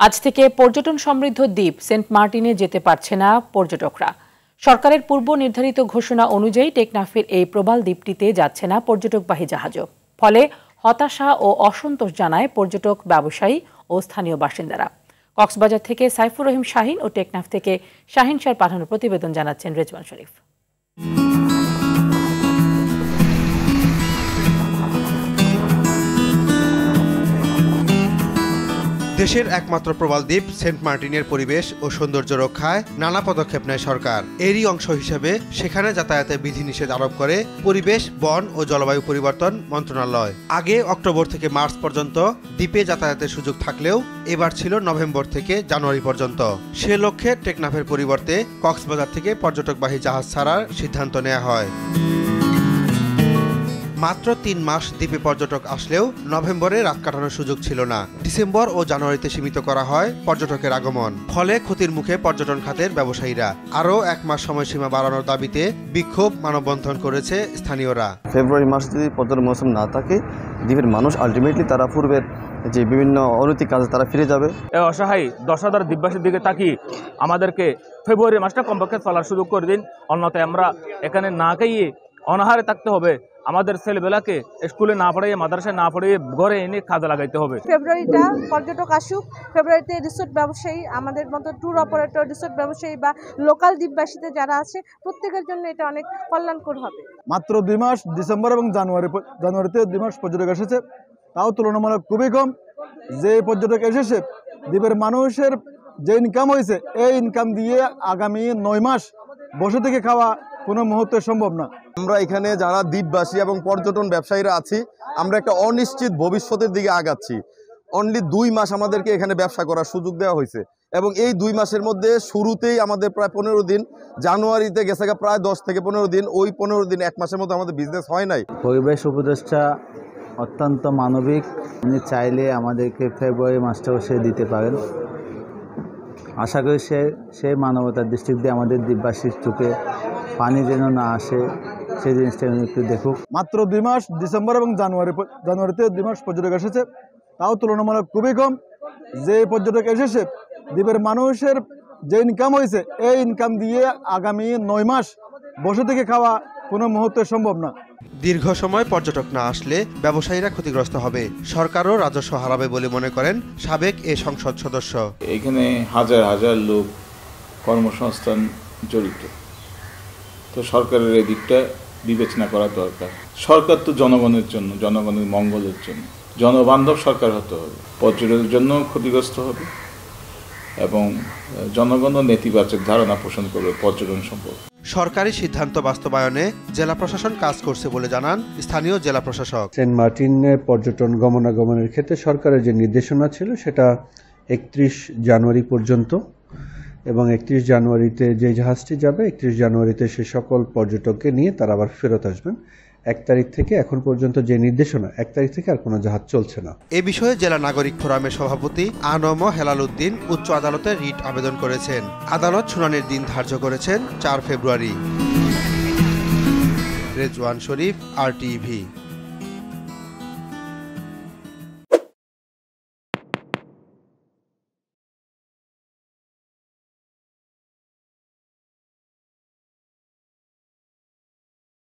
আজ থেকে পর্যটন সমৃদ্ধ দ্বীপ সেন্ট মার্টিনে যেতে পারছে না পর্যটকরা। সরকারের পূর্ব নির্ধারিত ঘোষণা অনুযায়ী টেকনাফের এই প্রবাল দ্বীপটিতে যাচ্ছে না পর্যটকবাহী জাহাজও। ফলে হতাশা ও অসন্তোষ জানায় পর্যটক, ব্যবসায়ী ও স্থানীয় বাসিন্দারা। কক্সবাজার থেকে সাইফুর রহিম শাহিন ও টেকনাফ থেকে শাহিন শাহর পাঠানো প্রতিবেদন জানাচ্ছেন রেজওয়ান শরীফ। দেশের একমাত্র প্রবাল দ্বীপ সেন্ট মার্টিনের পরিবেশ ও সৌন্দর্য রক্ষায় নানা পদক্ষেপ নেয় সরকার। এরই অংশ হিসেবে সেখানে যাতায়াতের বিধিনিষেধ আরোপ করে পরিবেশ, বন ও জলবায়ু পরিবর্তন মন্ত্রণালয়। আগে অক্টোবর থেকে মার্চ পর্যন্ত দ্বীপে যাতায়াতের সুযোগ থাকলেও এবার ছিল নভেম্বর থেকে জানুয়ারি পর্যন্ত। সে লক্ষ্যে টেকনাফের পরিবর্তে কক্সবাজার থেকে পর্যটকবাহী জাহাজ ছাড়ার সিদ্ধান্ত নেওয়া হয়। মাত্র ৩ মাস দ্বীপে পর্যটক আসলেও নভেম্বরে রাত কাটানোর সুযোগ ছিল না। ডিসেম্বর ও জানুয়ারিতে সীমিত করা হয় পর্যটকের আগমন। ফলে ক্ষতির মুখে পর্যটন খাতের ব্যবসায়ীরা। আরও 1 মাস সময়সীমা বাড়ানোর দাবিতে বিক্ষোভ, মানববন্ধন করেছে স্থানীয়রা। ফেব্রুয়ারি মাস যদি পর্যটন মৌসুম না থাকে, দ্বীপের মানুষ আলটিমেটলি তারা পূর্বের যে বিভিন্ন অনৈতিক কাজে তারা ফিরে যাবে। অসহায় 10,000 দ্বীপবাসীর দিকে তাকিয়ে আমাদেরকে ফেব্রুয়ারি মাসটা কমপক্ষে চলার সুযোগ করে দিন, অন্যথায় আমরা এখানে না খাইয়ে অনাহারে থাকতে হবে। আমাদের ছেলেবেলাকে স্কুলে না পড়িয়ে, মাদ্রাসায় না পড়িয়ে ঘরে এনে কাজে লাগাইতে হবে। ফেব্রুয়ারিটা পর্যটক আসুক। ফেব্রুয়ারিতে রিসোর্ট ব্যবসায়ী, আমাদের মতো ট্যুর অপারেটর, রিসোর্ট ব্যবসায়ী বা লোকাল দ্বীপবাসীতে যারা আছে প্রত্যেকের জন্য এটা অনেক কল্যাণকর হবে। মাত্র 2 মাস, ডিসেম্বর এবং জানুয়ারিতে 2 মাস পর্যটক এসেছে, তাও তুলনামূলক খুবই কম। যে পর্যটক এসেছে, দ্বীপের মানুষের যে ইনকাম হয়েছে, এই ইনকাম দিয়ে আগামী 9 মাস বসে থেকে খাওয়া কোনো মুহূর্তে সম্ভব না। আমরা এখানে যারা দ্বীপবাসী এবং পর্যটন ব্যবসায়ীরা আছি, আমরা একটা অনিশ্চিত ভবিষ্যতের দিকে আগাচ্ছি। অনলি 2 মাস আমাদেরকে এখানে ব্যবসা করার সুযোগ দেওয়া হয়েছে এবং এই 2 মাসের মধ্যে শুরুতেই আমাদের প্রায় 15 দিন, জানুয়ারিতে গেছে প্রায় 10 থেকে 15 দিন, ওই 15 দিন 1 মাসের মধ্যে আমাদের বিজনেস হয় নাই। পরিবেশ উপদেষ্টা অত্যন্ত মানবিক, উনি চাইলে আমাদেরকে ফেব্রুয়ারি মাসটাও সে দিতে পারেন। আশা করি সে মানবতার দৃষ্টি দিয়ে আমাদের দ্বীপবাসীর চোখে পানি যেন না আসে, সেই জিনিসটা একটু দেখুক। মাত্র 2 মাস, ডিসেম্বর এবং জানুয়ারিতে 2 মাস পর্যটক এসেছে, তাও তুলনামূলক খুবই কম। যে পর্যটক এসেছে, দ্বীপের মানুষের যে ইনকাম হয়েছে, এই ইনকাম দিয়ে আগামী 9 মাস বসে থেকে খাওয়া কোনো মুহূর্তে সম্ভব না। দীর্ঘ সময় পর্যটক না আসলে ব্যবসায়ীরা ক্ষতিগ্রস্ত হবে, সরকারও রাজস্ব হারাবে বলে মনে করেন সাবেক এ সংসদ সদস্য। এখানে হাজার হাজার লোক কর্মসংস্থান জড়িত, তো সরকারের এই দিকটা বিবেচনা করা দরকার। সরকার তো জনগণের জন্য, জনগণের মঙ্গলের জন্য জনবান্ধব সরকার হতে হবে। পর্যটকের জন্য ক্ষতিগ্রস্ত হবে এবং জনগণও নেতিবাচক ধারণা পোষণ করবে পর্যটন সম্পর্কে। সরকারি সিদ্ধান্ত বাস্তবায়নে জেলা প্রশাসন কাজ করছে বলে জানান স্থানীয় জেলা প্রশাসক। সেন্ট মার্টিনে পর্যটন গমনাগমনের ক্ষেত্রে সরকারের যে নির্দেশনা ছিল সেটা 31 জানুয়ারি পর্যন্ত, এবং 31 জানুয়ারিতে যে জাহাজটি যাবে, 31 জানুয়ারিতে সে সকল পর্যটককে নিয়ে তারা আবার ফেরত আসবেন। 1 তারিখ থেকে এখন পর্যন্ত যে নির্দেশনা, 1 তারিখ থেকে আর কোনো জাহাজ চলছে না। এ বিষয়ে জেলা নাগরিক ফোরামের সভাপতি আনম হেলাল উদ্দিন উচ্চ আদালতে রিট আবেদন করেছেন। আদালত শুনানির দিন ধার্য করেছেন 4 ফেব্রুয়ারি। রেজওয়ান শরীফ, RTV।